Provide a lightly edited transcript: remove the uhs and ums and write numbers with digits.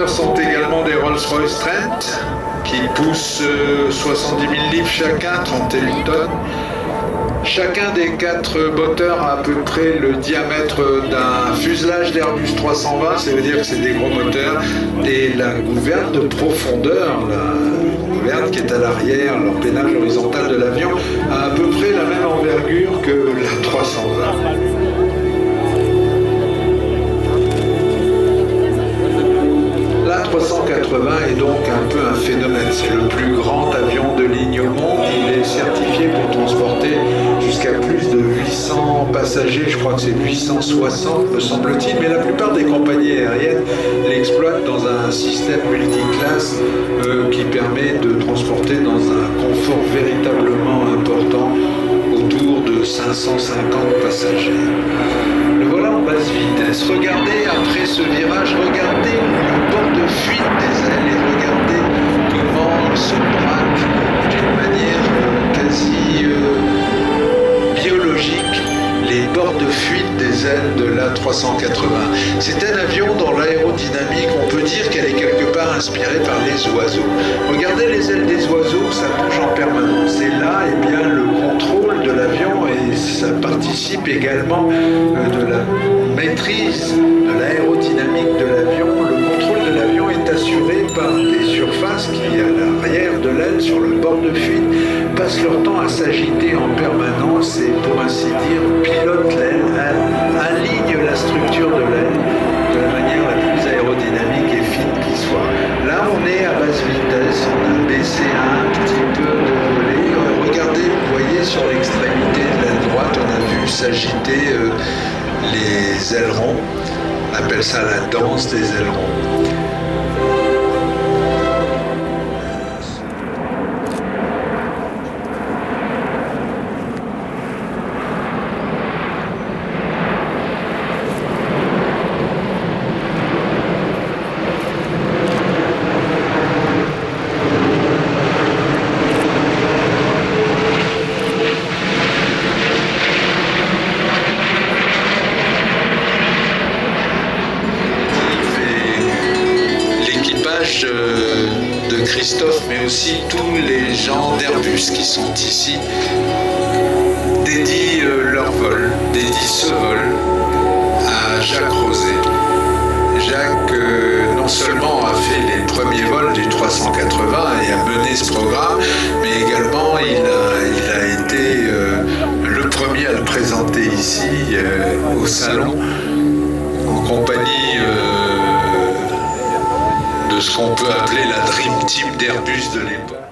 Sont également des Rolls-Royce Trent qui poussent 70 000 livres chacun, 31 tonnes. Chacun des 4 moteurs a à peu près le diamètre d'un fuselage d'Airbus 320, ça veut dire que c'est des gros moteurs, et la gouverne de profondeur, la gouverne qui est à l'arrière, l'empennage horizontal de l'avion, a à peu près la même envergure que la 320. La 380 est donc un peu un phénomène. C'est le plus grand avion de ligne au monde. Il est certifié pour transporter jusqu'à plus de 800 passagers. Je crois que c'est 860, me semble-t-il. Mais la plupart des compagnies aériennes l'exploitent dans un système multiclasse qui permet de transporter dans un confort véritablement important autour de 550 passagers. Le voilà en basse vitesse. Regardez après ce virage, regardez le bord de fuite des ailes et regardez comment il se braque d'une manière quasi biologique les bords de fuite des ailes de l'A380. C'est un avion dont l'aérodynamique, on peut dire qu'elle est quelque part inspirée par les oiseaux. Regardez les ailes des oiseaux, ça bouge en permanence. Et là, eh bien, le contrôle de l'avion, et ça participe également de la maîtrise de l'aérodynamique de l'avion. Le contrôle de l'avion est assuré par des surfaces qui, à l'arrière de l'aile, sur le bord de fuite, passent leur temps à s'agiter en permanence et, pour ainsi dire, pilotent l'aile, alignent la structure de l'aile de la manière la plus aérodynamique et fine qui soit. Là, on est à basse vitesse, on a baissé un petit peu de volée. Regardez, vous voyez sur l'extrémité de l'aile droite, on a vu s'agiter les ailerons. On appelle ça la danse des ailerons. De Christophe, mais aussi tous les gens d'Airbus qui sont ici dédient leur vol, dédient ce vol à Jacques Rosé. Jacques non seulement a fait les premiers vols du 380 et a mené ce programme, mais également il a été le premier à le présenter ici au salon en compagnie de ce qu'on peut appeler la Dream Team d'Airbus de l'époque.